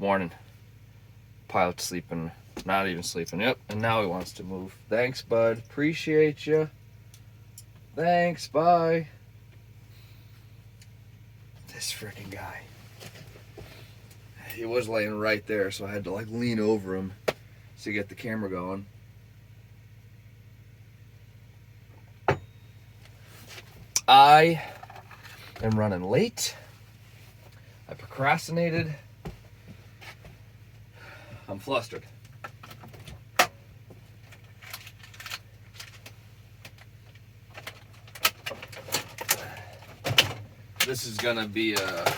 Morning. Pilot sleeping. Not even sleeping. Yep. And now he wants to move. Thanks, bud. Appreciate you. Thanks. Bye. This freaking guy. He was laying right there, so I had to like lean over him to get the camera going. I am running late. I procrastinated. I'm flustered. This is gonna be a...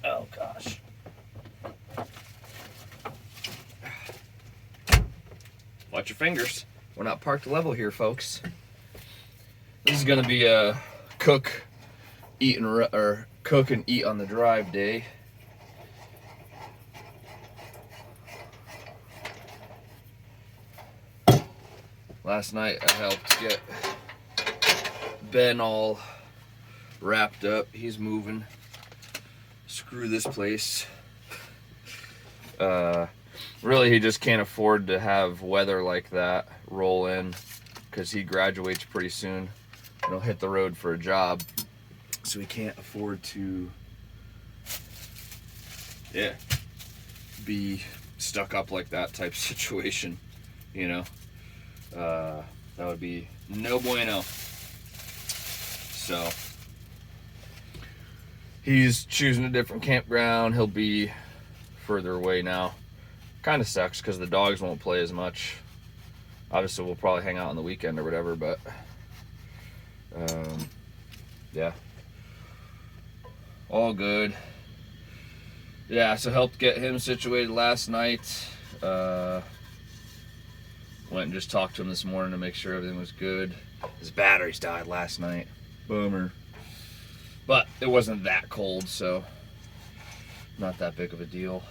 Oh gosh. Watch your fingers. We're not parked level here, folks. This is gonna be a cook, eat and eat on the drive day. Last night I helped get Ben all wrapped up. He's moving. Screw this place. Really, he just can't afford to have weather like that roll in because he graduates pretty soon and he'll hit the road for a job. So he can't afford to, be stuck up like that type situation, you know. That would be no bueno. So he's choosing a different campground. He'll be further away now. Kind of sucks because the dogs won't play as much. Obviously, we'll probably hang out on the weekend or whatever, but yeah, all good. Yeah, so helped get him situated last night. Went and just talked to him this morning to make sure everything was good. His batteries died last night. Bummer. But it wasn't that cold, so not that big of a deal.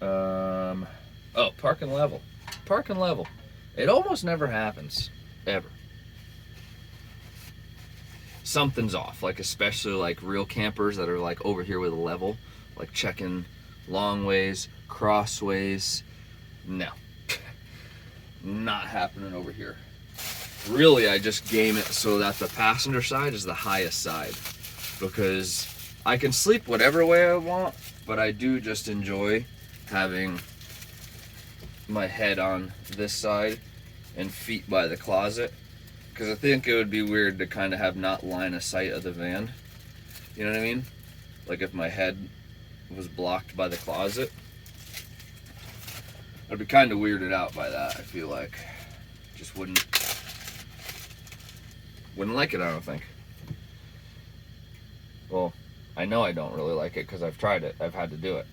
Oh, park and level. Park and level. It almost never happens. Ever. Something's off. Like, especially like real campers that are like over here with a level. Like checking long ways, crossways. No. Not happening over here. Really, I just game it so that the passenger side is the highest side. Because I can sleep whatever way I want, but I do just enjoy having my head on this side and feet by the closet. Because I think it would be weird to kind of have not line of sight of the van. You know what I mean? Like if my head was blocked by the closet. I'd be kind of weirded out by that, I feel like. Just wouldn't like it, I don't think. Well, I know I don't really like it because I've tried it. I've had to do it.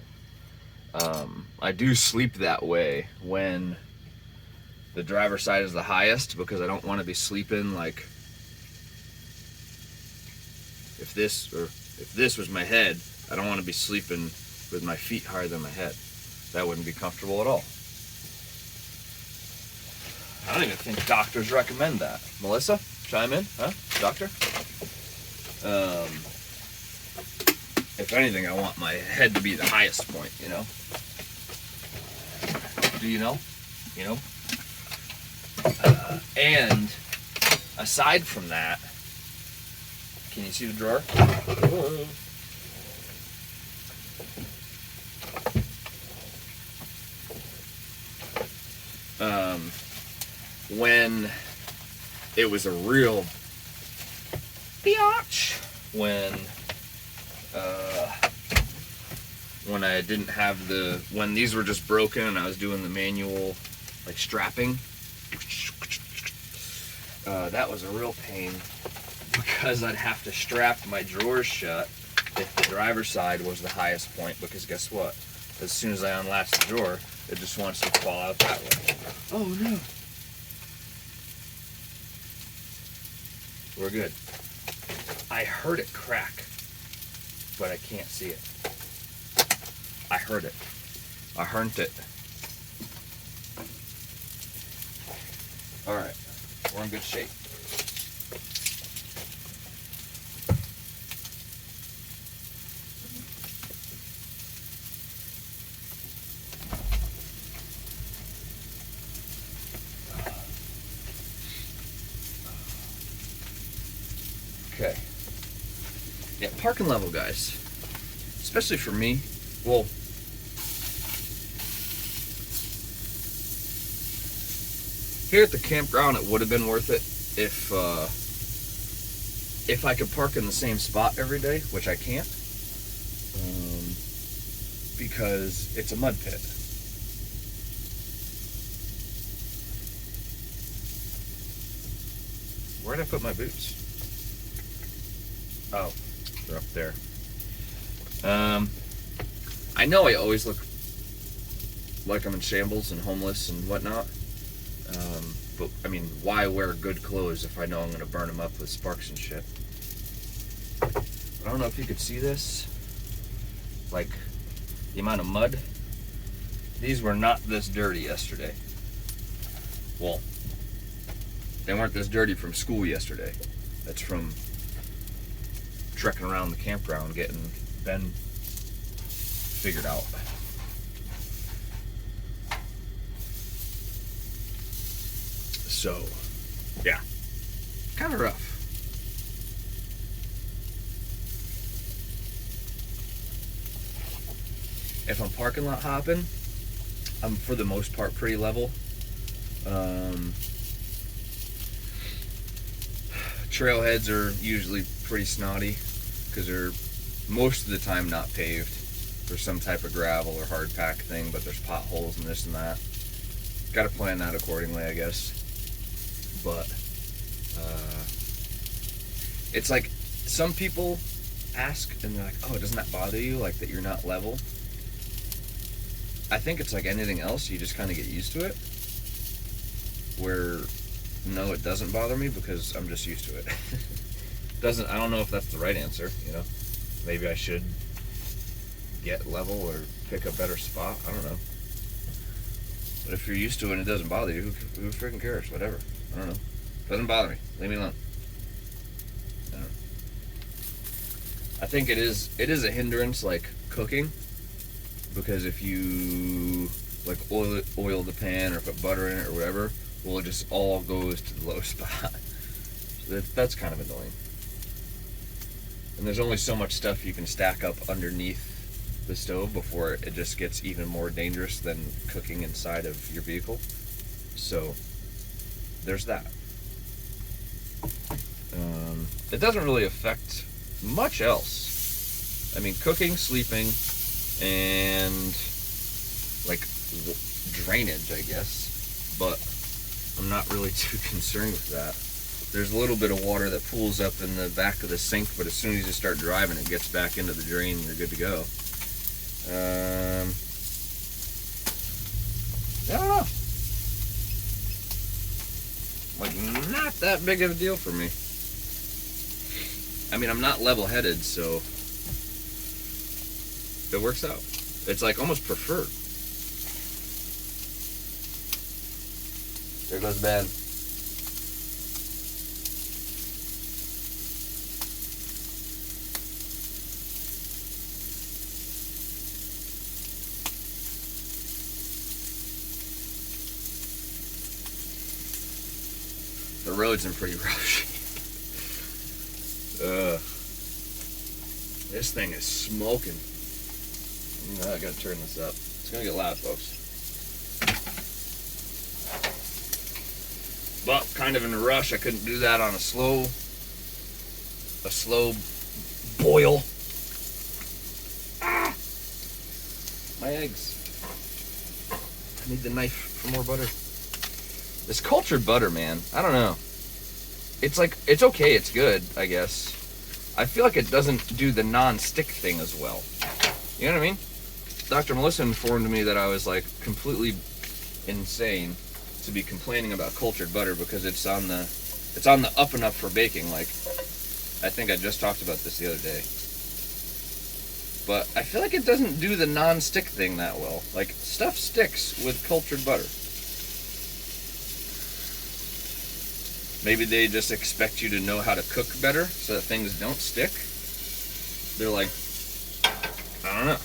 I do sleep that way when the driver's side is the highest because I don't want to be sleeping like if this was my head, I don't want to be sleeping with my feet higher than my head. That wouldn't be comfortable at all. I don't even think doctors recommend that. Melissa, chime in, huh? Doctor? If anything, I want my head to be the highest point, you know? Do you know? You know? And aside from that, can you see the drawer? When it was a real biatch, when I didn't have when these were just broken and I was doing the manual like strapping, that was a real pain because I'd have to strap my drawers shut if the driver's side was the highest point, because guess what? As soon as I unlatch the drawer, it just wants to fall out that way. Oh no. We're good. I heard it crack, but I can't see it. I heard it. I heard it. All right, we're in good shape. Okay. Yeah, parking level, guys. Especially for me. Well, here at the campground, it would have been worth it if I could park in the same spot every day, which I can't, because it's a mud pit. Where did I put my boots? Oh, they're up there. I know I always look like I'm in shambles and homeless and whatnot. But I mean, why wear good clothes if I know I'm gonna burn them up with sparks and shit? I don't know if you could see this, like the amount of mud. These were not this dirty yesterday. Well, they weren't this dirty from school yesterday. That's from trekking around the campground getting Ben figured out. So, yeah, kind of rough. If I'm parking lot hopping, I'm for the most part pretty level. Trailheads are usually pretty snotty because they're most of the time not paved. There's some type of gravel or hard pack thing, but there's potholes and this and that. Got to plan that accordingly, I guess. But it's like some people ask and they're like, oh, doesn't that bother you, like that you're not level? I think it's like anything else, you just kind of get used to it, where no, it doesn't bother me because I'm just used to it. I don't know if that's the right answer, you know. Maybe I should get level or pick a better spot, I don't know. But if you're used to it and it doesn't bother you, who freaking cares? Whatever. I don't know. Doesn't bother me. Leave me alone. I don't know. I think it is a hindrance, like cooking, because if you like oil the pan or put butter in it or whatever, well, it just all goes to the low spot. So that's kind of annoying. And there's only so much stuff you can stack up underneath the stove before it just gets even more dangerous than cooking inside of your vehicle. So there's that. It doesn't really affect much else. I mean, cooking, sleeping, and like drainage, I guess. But I'm not really too concerned with that. There's a little bit of water that pools up in the back of the sink, but as soon as you start driving, it gets back into the drain and you're good to go. I don't know. Like, not that big of a deal for me. I mean, I'm not level-headed, so it works out. It's like almost preferred. There goes Ben. The road's in pretty rough shape. This thing is smoking. I gotta turn this up. It's gonna get loud, folks. But kind of in a rush, I couldn't do that on a slow boil. Ah! My eggs. I need the knife for more butter. This cultured butter, man, I don't know. It's like, it's okay, it's good, I guess. I feel like it doesn't do the non-stick thing as well. You know what I mean? Dr. Melissa informed me that I was like completely insane to be complaining about cultured butter because it's on the up and up for baking. Like, I think I just talked about this the other day. But I feel like it doesn't do the non-stick thing that well. Like, stuff sticks with cultured butter. Maybe they just expect you to know how to cook better so that things don't stick. They're like, I don't know.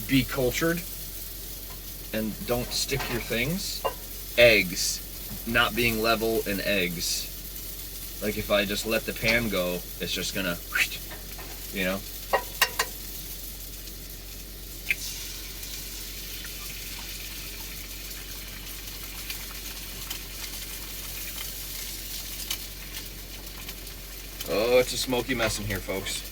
Be cultured and don't stick your things. Eggs. Not being level in eggs. Like if I just let the pan go, it's just gonna, you know. Oh, it's a smoky mess in here, folks.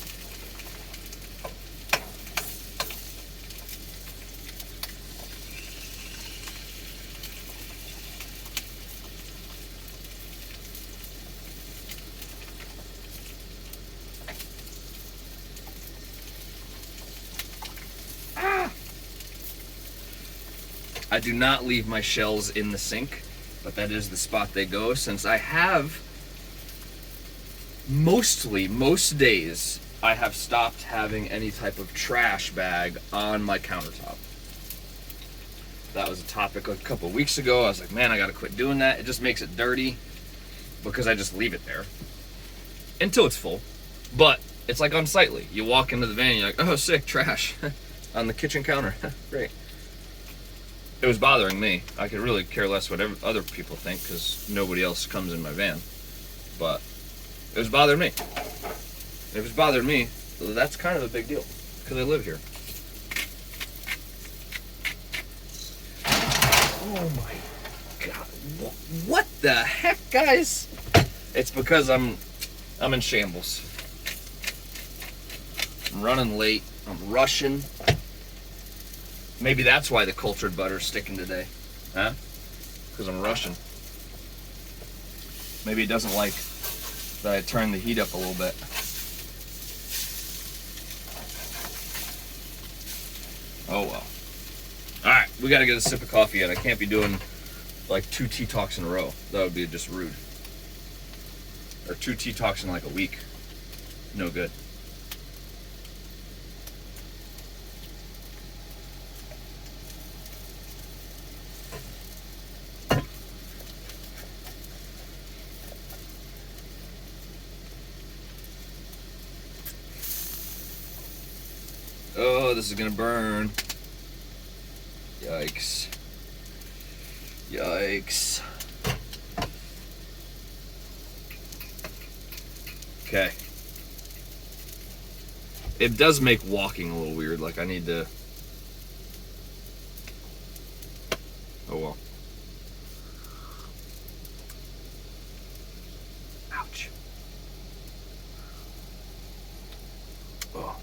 I do not leave my shells in the sink, but that is the spot they go, since I have most days I have stopped having any type of trash bag on my countertop. That was a topic a couple of weeks ago. I was like, man, I gotta quit doing that. It just makes it dirty because I just leave it there until it's full. But it's like unsightly. You walk into the van and you're like, oh, sick, trash on the kitchen counter. Great. It was bothering me. I could really care less what other people think because nobody else comes in my van. But it was bothering me. If it's bothering me, that's kind of a big deal because I live here. Oh my God. What the heck, guys? It's because I'm in shambles. I'm running late. I'm rushing. Maybe that's why the cultured butter's sticking today. Huh? Because I'm rushing. Maybe it doesn't like that I turned the heat up a little bit. Oh well. Alright, we gotta get a sip of coffee yet. I can't be doing like 2 tea talks in a row. That would be just rude. Or 2 tea talks in like a week. No good. Oh, this is gonna burn. Yikes. Yikes. Okay. It does make walking a little weird, like I need to... Oh well. Ouch. Oh.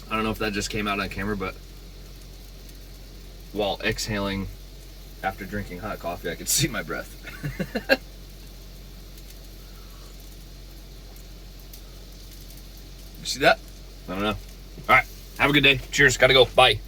I don't know if that just came out on camera, but while exhaling after drinking hot coffee, I could see my breath. You see that? I don't know. All right. Have a good day. Cheers. Gotta go. Bye.